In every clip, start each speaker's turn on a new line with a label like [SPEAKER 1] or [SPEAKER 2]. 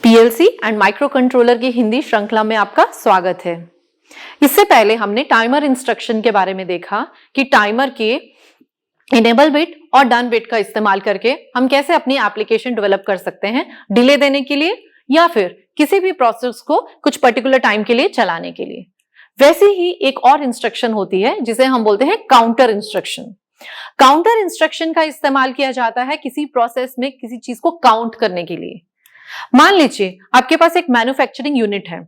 [SPEAKER 1] PLC and micro controller की हिंदी श्रृंखला में आपका स्वागत है। इससे पहले हमने टाइमर इंस्ट्रक्शन के बारे में देखा कि टाइमर के इनेबल बिट और डन बिट का इस्तेमाल करके हम कैसे अपनी एप्लीकेशन डेवलप कर सकते हैं डिले देने के लिए या फिर किसी भी प्रोसेस को कुछ पर्टिकुलर टाइम के लिए चलाने के लिए। वैसे ही एक और इंस्ट्रक्शन होती है जिसे हम बोलते हैं काउंटर इंस्ट्रक्शन। काउंटर इंस्ट्रक्शन का इस्तेमाल किया जाता है किसी प्रोसेस में किसी चीज को काउंट करने के लिए। मान लीजिए आपके पास एक मैन्युफैक्चरिंग यूनिट है,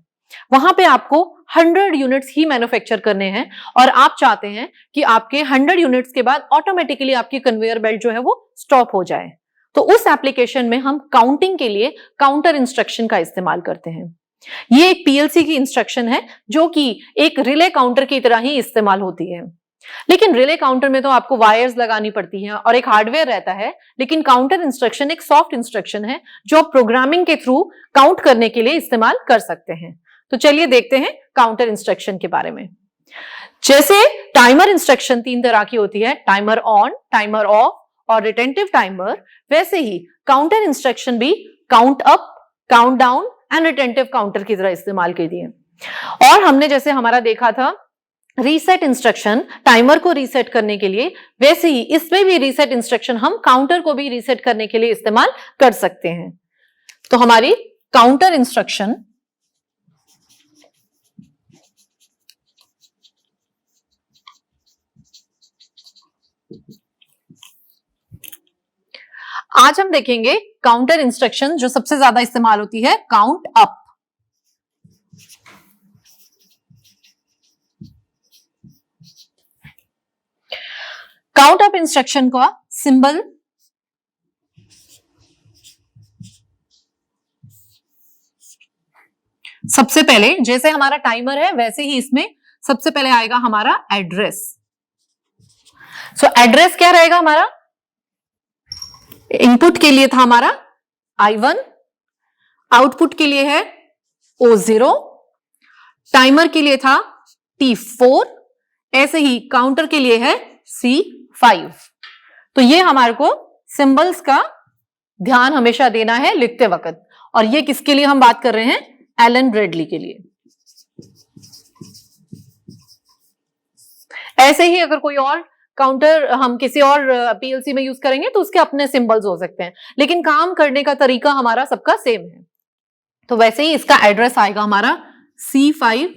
[SPEAKER 1] वहां पे आपको 100 यूनिट्स ही मैन्युफैक्चर करने हैं और आप चाहते हैं कि आपके 100 यूनिट्स के बाद ऑटोमेटिकली आपकी कन्वेयर बेल्ट जो है वो स्टॉप हो जाए। तो उस एप्लीकेशन में हम काउंटिंग के लिए काउंटर इंस्ट्रक्शन का इस्तेमाल करते हैं। ये एक पीएलसी की इंस्ट्रक्शन है जो कि एक रिले काउंटर की तरह ही इस्तेमाल होती है। लेकिन रिले काउंटर में तो आपको वायर्स लगानी पड़ती हैं और एक हार्डवेयर रहता है, लेकिन काउंटर इंस्ट्रक्शन एक सॉफ्ट इंस्ट्रक्शन है जो आप प्रोग्रामिंग के थ्रू काउंट करने के लिए इस्तेमाल कर सकते हैं। तो चलिए देखते हैं काउंटर इंस्ट्रक्शन के बारे में। जैसे टाइमर इंस्ट्रक्शन 3 तरह की होती है, टाइमर ऑन, टाइमर ऑफ और रिटेंटिव टाइमर, वैसे ही काउंटर इंस्ट्रक्शन भी count up, count down and retentive counter की तरह इस्तेमाल की है। और हमने जैसे हमारा देखा था रीसेट इंस्ट्रक्शन टाइमर को रीसेट करने के लिए, वैसे ही इसमें भी रीसेट इंस्ट्रक्शन हम काउंटर को भी रीसेट करने के लिए इस्तेमाल कर सकते हैं। तो हमारी काउंटर इंस्ट्रक्शन आज हम देखेंगे काउंटर इंस्ट्रक्शन जो सबसे ज्यादा इस्तेमाल होती है, count up. Count up instruction का सिंबल सबसे पहले, जैसे हमारा टाइमर है वैसे ही इसमें सबसे पहले आएगा हमारा एड्रेस। सो एड्रेस क्या रहेगा हमारा? इनपुट के लिए था हमारा I1, आउटपुट के लिए है O0, टाइमर के लिए था T4, ऐसे ही काउंटर के लिए है C5। तो ये हमारे को सिंबल्स का ध्यान हमेशा देना है लिखते वक्त। और ये किसके लिए हम बात कर रहे हैं? एलन ब्रेडली के लिए। ऐसे ही अगर कोई और काउंटर हम किसी और पीएलसी में यूज करेंगे तो उसके अपने सिंबल्स हो सकते हैं, लेकिन काम करने का तरीका हमारा सबका सेम है। तो वैसे ही इसका एड्रेस आएगा हमारा C5।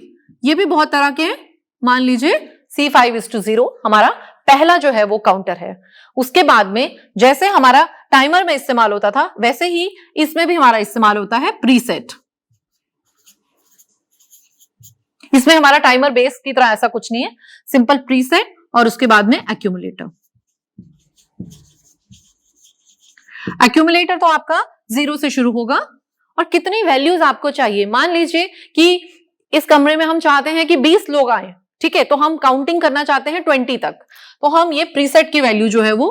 [SPEAKER 1] ये भी बहुत तरह के हैं। मान लीजिए C5:0 हमारा पहला जो है वो काउंटर है। उसके बाद में जैसे हमारा टाइमर में इस्तेमाल होता था वैसे ही इसमें भी हमारा इस्तेमाल होता है प्रीसेट। इसमें हमारा टाइमर बेस की तरह ऐसा कुछ नहीं है, सिंपल प्रीसेट और उसके बाद में एक्यूमुलेटर। एक्यूमुलेटर तो आपका 0 से शुरू होगा और कितनी वैल्यूज आपको चाहिए। मान लीजिए कि इस कमरे में हम चाहते हैं कि 20 लोग आए, ठीक है, तो हम काउंटिंग करना चाहते हैं 20 तक, तो हम ये प्रीसेट की वैल्यू जो है वो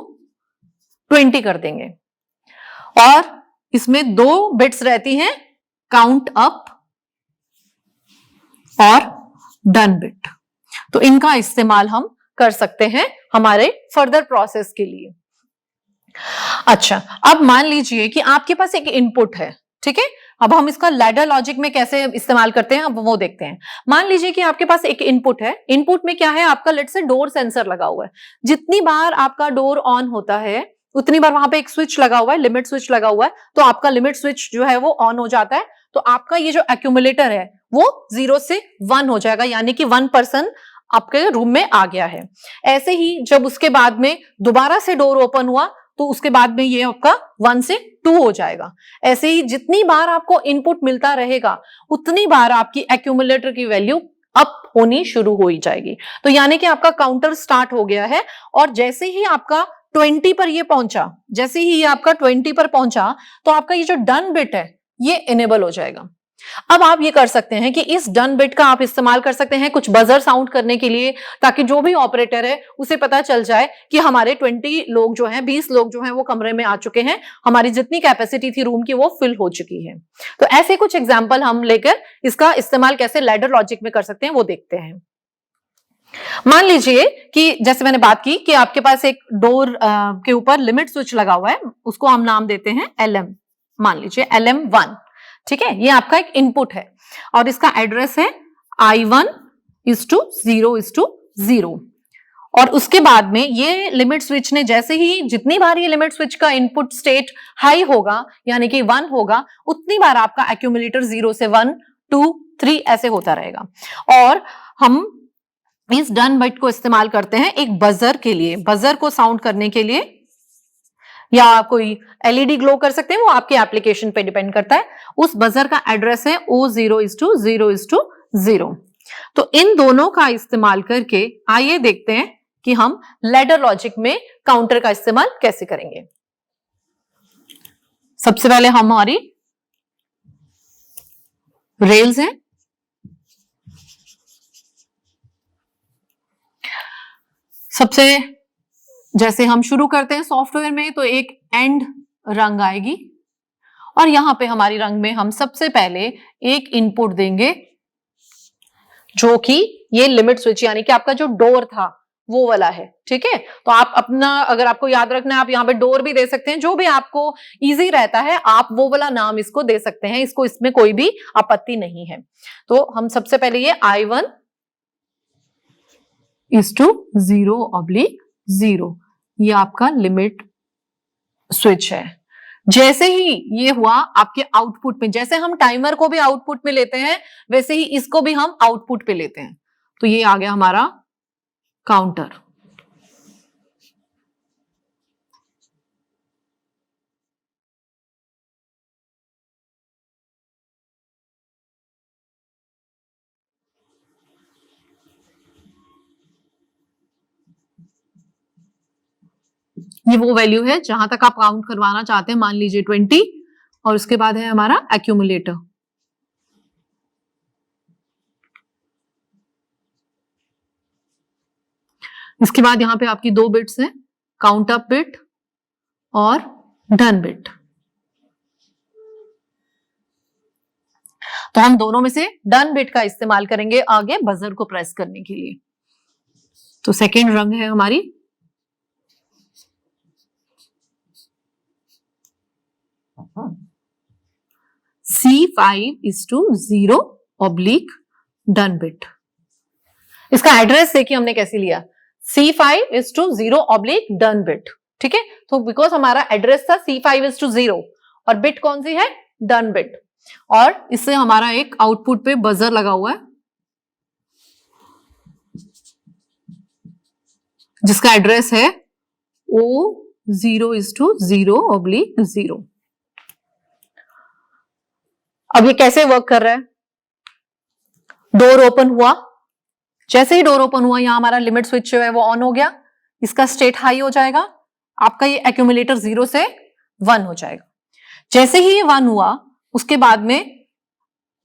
[SPEAKER 1] 20 कर देंगे। और इसमें 2 बिट्स रहती हैं, काउंट अप और डन बिट। तो इनका इस्तेमाल हम कर सकते हैं हमारे फर्दर प्रोसेस के लिए। अच्छा, अब मान लीजिए कि आपके पास एक इनपुट है, ठीक है। अब हम इसका लैडर लॉजिक में कैसे इस्तेमाल करते हैं अब वो देखते हैं। मान लीजिए कि आपके पास एक इनपुट है, इनपुट में क्या है आपका, लेट्स से डोर सेंसर लगा हुआ है। जितनी बार आपका डोर ऑन होता है उतनी बार वहां पे एक स्विच लगा हुआ है, लिमिट स्विच लगा हुआ है, तो आपका लिमिट स्विच जो है वो ऑन हो जाता है। तो आपका ये जो एक्यूमुलेटर है वो 0 से 1 हो जाएगा, यानी कि 1% आपके रूम में आ गया है। ऐसे ही जब उसके बाद में दोबारा से डोर ओपन हुआ तो उसके बाद में ये आपका 1 से 2 हो जाएगा। ऐसे ही जितनी बार आपको इनपुट मिलता रहेगा उतनी बार आपकी एक्यूमुलेटर की वैल्यू अप होनी शुरू हो ही जाएगी। तो यानी कि आपका काउंटर स्टार्ट हो गया है और जैसे ही आपका 20 पर ये पहुंचा, जैसे ही ये आपका 20 पर पहुंचा तो आपका ये जो डन बिट है ये इनेबल हो जाएगा। अब आप ये कर सकते हैं कि इस डन बिट का आप इस्तेमाल कर सकते हैं कुछ बजर साउंड करने के लिए, ताकि जो भी ऑपरेटर है उसे पता चल जाए कि हमारे 20 लोग जो हैं, 20 लोग जो हैं वो कमरे में आ चुके हैं, हमारी जितनी कैपेसिटी थी रूम की वो फिल हो चुकी है। तो ऐसे कुछ एग्जाम्पल हम लेकर इसका इस्तेमाल कैसे लैडर लॉजिक में कर सकते हैं वो देखते हैं। मान लीजिए कि जैसे मैंने बात की कि आपके पास एक डोर के ऊपर लिमिट स्विच लगा हुआ है, उसको हम नाम देते हैं LM, मान लीजिए LM1, ठीक है, ये आपका एक इनपुट है और इसका एड्रेस है I1:0:0 और उसके बाद में ये लिमिट स्विच ने जैसे ही जितनी बार ये लिमिट स्विच का इनपुट स्टेट हाई होगा यानी कि 1 होगा, उतनी बार आपका एक्यूमुलेटर 0 से 1 2 3 ऐसे होता रहेगा। और हम इस डन बिट को इस्तेमाल करते हैं एक बजर के लिए, बजर को साउंड करने के लिए, या कोई एलईडी ग्लो कर सकते हैं, वो आपके एप्लीकेशन पे डिपेंड करता है। उस बजर का एड्रेस है O0:0:0। तो इन दोनों का इस्तेमाल करके आइए देखते हैं कि हम लैडर लॉजिक में काउंटर का इस्तेमाल कैसे करेंगे। सबसे पहले हमारी रेल्स हैं, सबसे जैसे हम शुरू करते हैं सॉफ्टवेयर में तो एक एंड रंग आएगी और यहां पे हमारी रंग में हम सबसे पहले एक इनपुट देंगे जो कि ये लिमिट स्विच यानी कि आपका जो डोर था वो वाला है। ठीक है, तो आप अपना अगर आपको याद रखना है आप यहाँ पे डोर भी दे सकते हैं, जो भी आपको इजी रहता है आप वो वाला नाम इसको दे सकते हैं, इसको इसमें कोई भी आपत्ति नहीं है। तो हम सबसे पहले ये I1:0:0 ये आपका लिमिट स्विच है। जैसे ही ये हुआ आपके आउटपुट में, जैसे हम टाइमर को भी आउटपुट में लेते हैं वैसे ही इसको भी हम आउटपुट पे लेते हैं, तो ये आ गया हमारा काउंटर। ये वो वैल्यू है जहां तक आप काउंट करवाना चाहते हैं, मान लीजिए 20, और उसके बाद है हमारा एक्यूमुलेटर। इसके बाद यहां पे आपकी दो बिट्स हैं, काउंट अप बिट और डन बिट। तो हम दोनों में से डन बिट का इस्तेमाल करेंगे आगे बजर को प्रेस करने के लिए। तो सेकेंड रंग है हमारी C5:0 बिट। इसका एड्रेस देखिए हमने कैसे लिया, C5:0 बिट। ठीक है, तो बिकॉज हमारा एड्रेस था C5:0 और बिट कौन सी है, डन बिट, और इससे हमारा एक आउटपुट पे बजर लगा हुआ है जिसका एड्रेस है O0:0/0। अब ये कैसे वर्क कर रहा है, डोर ओपन हुआ, जैसे ही डोर ओपन हुआ यहां हमारा लिमिट स्विच जो है वो ऑन हो गया, इसका स्टेट हाई हो जाएगा, आपका ये एक्यूमुलेटर 0 से 1 हो जाएगा। जैसे ही ये 1 हुआ उसके बाद में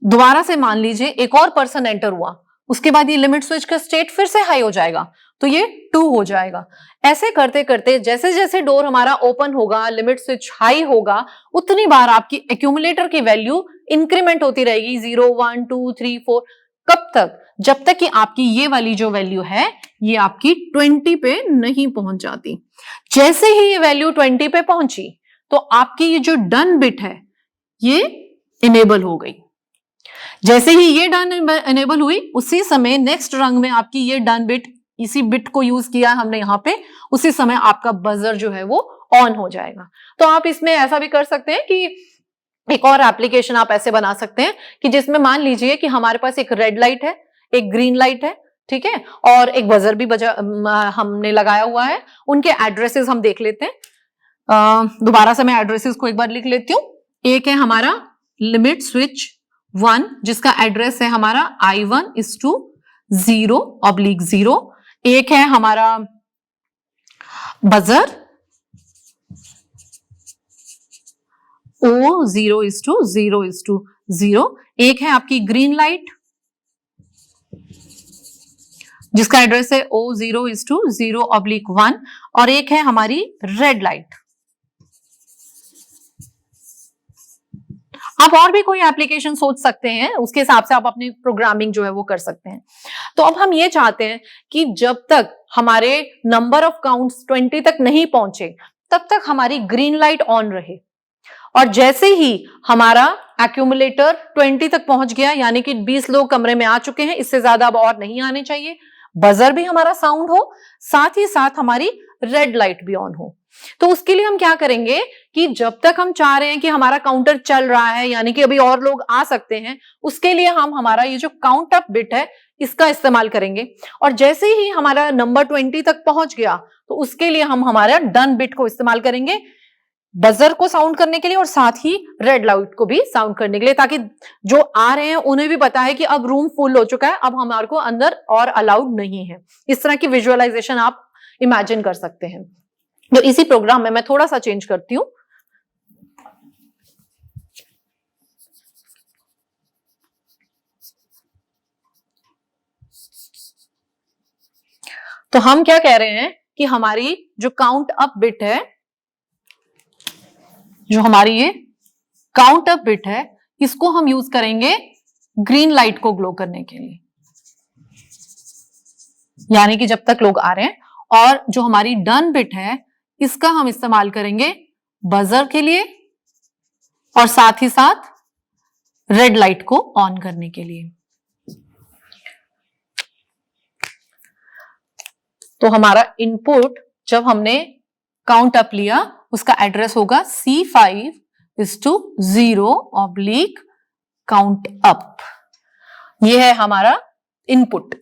[SPEAKER 1] दोबारा से मान लीजिए एक और पर्सन एंटर हुआ, उसके बाद ये लिमिट स्विच का स्टेट फिर से हाई हो जाएगा, तो ये 2 हो जाएगा। ऐसे करते करते जैसे जैसे डोर हमारा ओपन होगा, लिमिट स्विच हाई होगा, उतनी बार आपकी एक्यूमुलेटर की वैल्यू इंक्रीमेंट होती रहेगी, 0 1 2 3 4। कब तक, जब तक कि आपकी ये वाली जो वैल्यू है ये आपकी 20 पे नहीं पहुंच जाती। जैसे ही ये वैल्यू 20 पे पहुंची तो आपकी ये जो डन बिट है ये इनेबल हो गई। जैसे ही ये डन इनेबल हुई उसी समय नेक्स्ट रंग में आपकी ये डन बिट, इसी बिट को यूज किया हमने यहां पे, उसी समय आपका बजर जो है वो ऑन हो जाएगा। तो आप इसमें ऐसा भी कर सकते हैं कि एक और एप्लीकेशन आप ऐसे बना सकते हैं कि जिसमें मान लीजिए कि हमारे पास एक रेड लाइट है, एक ग्रीन लाइट है, ठीक है, और एक बजर भी हमने लगाया हुआ है। उनके एड्रेसेस हम देख लेते हैं। दोबारा से मैं एड्रेसेस को एक बार लिख लेती हूँ। एक है हमारा लिमिट स्विच 1 जिसका एड्रेस है हमारा I1:0/0। एक है हमारा बजर O0:0/0। एक है आपकी ग्रीन लाइट जिसका एड्रेस है O0:0/1 और एक है हमारी रेड लाइट। आप और भी कोई एप्लीकेशन सोच सकते हैं, उसके हिसाब से आप अपनी प्रोग्रामिंग जो है वो कर सकते हैं। तो अब हम ये चाहते हैं कि जब तक हमारे नंबर ऑफ काउंट्स 20 तक नहीं पहुंचे तब तक हमारी ग्रीन लाइट ऑन रहे, और जैसे ही हमारा एक्यूमुलेटर 20 तक पहुंच गया, यानी कि 20 लोग कमरे में आ चुके हैं, इससे ज्यादा अब और नहीं आने चाहिए, बजर भी हमारा साउंड हो, साथ ही साथ हमारी रेड लाइट भी ऑन हो। तो उसके लिए हम क्या करेंगे कि जब तक हम चाह रहे हैं कि हमारा काउंटर चल रहा है, यानी कि अभी और लोग आ सकते हैं, उसके लिए हम हमारा ये जो काउंट अप बिट है इसका इस्तेमाल करेंगे। और जैसे ही हमारा नंबर 20 तक पहुंच गया तो उसके लिए हम हमारा डन बिट को इस्तेमाल करेंगे, बजर को साउंड करने के लिए और साथ ही रेड लाइट को भी साउंड करने के लिए, ताकि जो आ रहे हैं उन्हें भी पता है कि अब रूम फुल हो चुका है, अब हमारे को अंदर और अलाउड नहीं है। इस तरह की विजुअलाइजेशन आप इमेजिन कर सकते हैं। तो इसी प्रोग्राम में मैं थोड़ा सा चेंज करती हूं। तो हम क्या कह रहे हैं कि हमारी जो काउंट अप बिट है, जो हमारी ये काउंट अप बिट है, इसको हम यूज करेंगे ग्रीन लाइट को ग्लो करने के लिए, यानी कि जब तक लोग आ रहे हैं। और जो हमारी डन बिट है इसका हम इस्तेमाल करेंगे बजर के लिए और साथ ही साथ रेड लाइट को ऑन करने के लिए। तो हमारा इनपुट जब हमने काउंट अप लिया उसका एड्रेस होगा C5:0 काउंट अप। ये है हमारा इनपुट।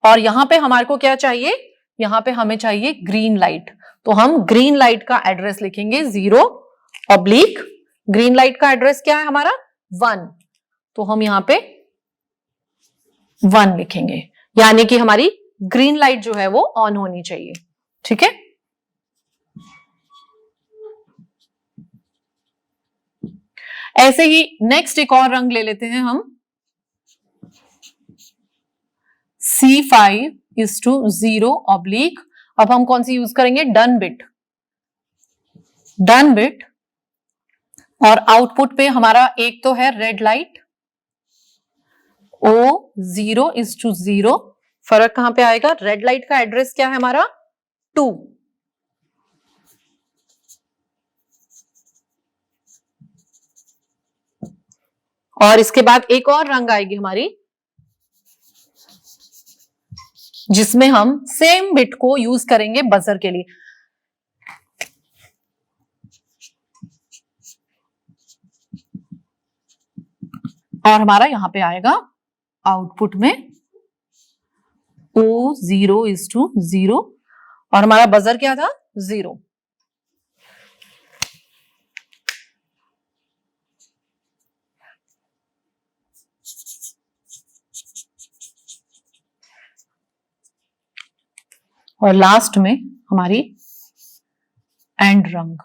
[SPEAKER 1] और यहां पे हमारे को क्या चाहिए, यहां पे हमें चाहिए ग्रीन लाइट। तो हम ग्रीन लाइट का एड्रेस लिखेंगे 0 ग्रीन लाइट का एड्रेस क्या है हमारा 1, तो हम यहां पे 1 लिखेंगे, यानी कि हमारी ग्रीन लाइट जो है वो ऑन होनी चाहिए। ठीक है, ऐसे ही नेक्स्ट एक और रंग ले लेते हैं हम, C5:0। अब हम कौन सी यूज करेंगे, डन बिट। डन बिट और आउटपुट पे हमारा एक तो है रेड लाइट, O0:0। फर्क कहां पे आएगा, रेड लाइट का एड्रेस क्या है हमारा 2। और इसके बाद एक और रंग आएगी हमारी, जिसमें हम सेम बिट को यूज करेंगे बजर के लिए। और हमारा यहां पे आएगा आउटपुट में O0:0 और हमारा बजर क्या था 0। और लास्ट में हमारी एंड रंग।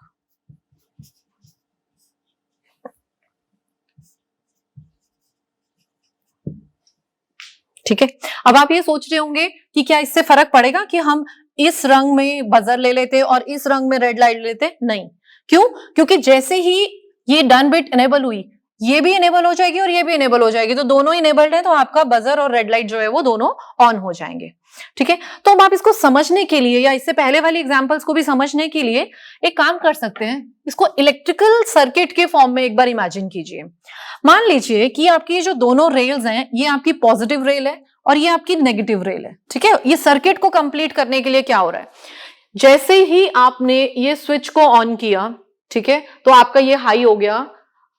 [SPEAKER 1] ठीक है, अब आप ये सोच रहे होंगे कि क्या इससे फर्क पड़ेगा कि हम इस रंग में बजर ले लेते और इस रंग में रेड लाइट लेते। नहीं, क्यों, क्योंकि जैसे ही ये डन बिट इनेबल हुई, ये भी इनेबल हो जाएगी और ये भी इनेबल हो जाएगी, तो दोनों इनेबल्ड है, तो आपका बजर और रेड लाइट जो है वो दोनों ऑन हो जाएंगे। ठीक है, तो अब आप इसको समझने के लिए या इससे पहले वाली एग्जांपल्स को भी समझने के लिए एक काम कर सकते हैं, इसको इलेक्ट्रिकल सर्किट के फॉर्म में एक बार इमेजिन कीजिए। मान लीजिए कि आपकी ये जो दोनों रेल्स हैं, ये आपकी पॉजिटिव रेल है और ये आपकी नेगेटिव रेल है। ठीक है, ये सर्किट को कंप्लीट करने के लिए क्या हो रहा है, जैसे ही आपने ये स्विच को ऑन किया, ठीक है, तो आपका ये हाई हो गया,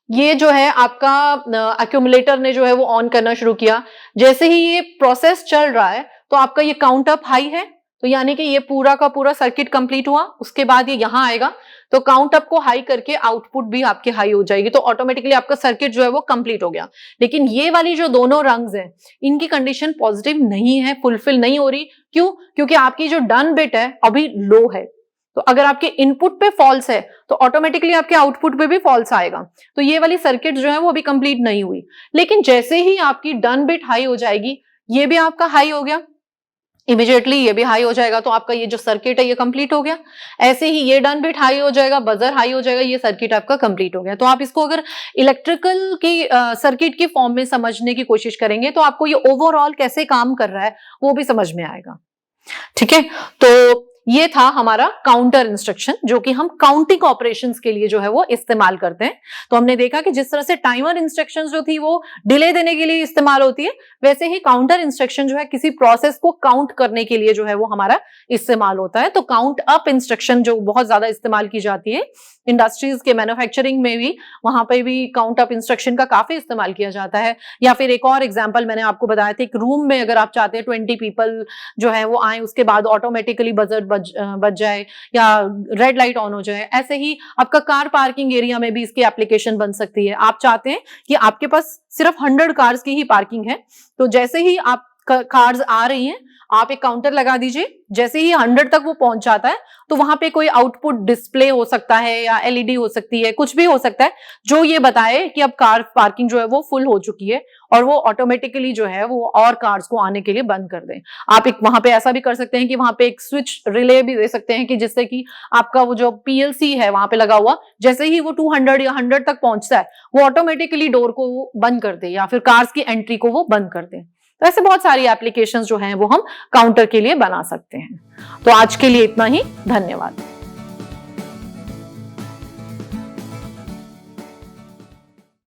[SPEAKER 1] ये जो है आपका एक्यूमुलेटर ने जो है वो ऑन करना शुरू किया। जैसे ही ये प्रोसेस चल रहा है तो आपका ये काउंट अप हाई है, तो यानी कि ये पूरा का पूरा सर्किट कंप्लीट हुआ। उसके बाद ये यहां आएगा तो काउंट अप को हाई करके आउटपुट भी आपकी हाई हो जाएगी, तो ऑटोमेटिकली आपका सर्किट जो है वो कंप्लीट हो गया। लेकिन ये वाली जो दोनों रंग्स हैं, इनकी कंडीशन पॉजिटिव नहीं है, फुलफिल नहीं हो रही। क्यों, क्योंकि आपकी जो डन बिट है अभी लो है, तो अगर आपके इनपुट पे फॉल्स है तो ऑटोमेटिकली आपके आउटपुट पे भी फॉल्स आएगा, तो ये वाली सर्किट जो है वो अभी कंप्लीट नहीं हुई। लेकिन जैसे ही आपकी डन बिट हाई हो जाएगी, ये भी आपका हाई हो गया, इमीडिएटली ये भी हाई हो जाएगा, तो आपका ये जो सर्किट है ये कंप्लीट हो गया। ऐसे ही ये डन बिट हाई हो जाएगा, बजर हाई हो जाएगा, ये सर्किट आपका कंप्लीट हो गया। तो आप इसको अगर इलेक्ट्रिकल की सर्किट की फॉर्म में समझने की कोशिश करेंगे तो आपको ये ओवरऑल कैसे काम कर रहा है वो भी समझ में आएगा। ठीक है, तो ये था हमारा काउंटर इंस्ट्रक्शन, जो कि हम काउंटिंग ऑपरेशंस के लिए जो है वो इस्तेमाल करते हैं। तो हमने देखा कि जिस तरह से टाइमर इंस्ट्रक्शंस जो थी वो डिले देने के लिए इस्तेमाल होती है, वैसे ही काउंटर इंस्ट्रक्शन जो है किसी प्रोसेस को काउंट करने के लिए जो है वो हमारा इस्तेमाल होता है। तो काउंट अप इंस्ट्रक्शन जो बहुत ज्यादा इस्तेमाल की जाती है इंडस्ट्रीज के मैन्युफैक्चरिंग में भी, वहां पे भी काउंट अप इंस्ट्रक्शन का काफी इस्तेमाल किया जाता है। या फिर एक और एग्जांपल मैंने आपको बताया था, एक रूम में अगर आप चाहते हैं 20 पीपल जो है वो आए, उसके बाद ऑटोमेटिकली बजर बज जाए या रेड लाइट ऑन हो जाए, ऐसे ही आपका कार पार्किंग एरिया में भी इसकी एप्लीकेशन बन सकती है। आप चाहते हैं कि आपके पास सिर्फ 100 कार्स की ही पार्किंग है, तो जैसे ही आप कार्स आ रही हैं, आप एक काउंटर लगा दीजिए, जैसे ही 100 तक वो पहुंच जाता है तो वहां पे कोई आउटपुट डिस्प्ले हो सकता है या एलईडी हो सकती है, कुछ भी हो सकता है जो ये बताए कि अब कार पार्किंग जो है वो फुल हो चुकी है, और वो ऑटोमेटिकली जो है वो और कार्स को आने के लिए बंद कर दें। आप एक वहां पे ऐसा भी कर सकते हैं कि वहां पे एक स्विच रिले भी दे सकते हैं कि जिससे कि आपका वो जो पीएलसी है वहां पे लगा हुआ, जैसे ही वो 200 या 100 तक पहुंचता है वो ऑटोमेटिकली डोर को बंद कर दे या फिर कार्स की एंट्री को वो बंद कर दे। तो ऐसे बहुत सारी एप्लीकेशंस जो हैं वो हम काउंटर के लिए बना सकते हैं। तो आज के लिए इतना ही, धन्यवाद।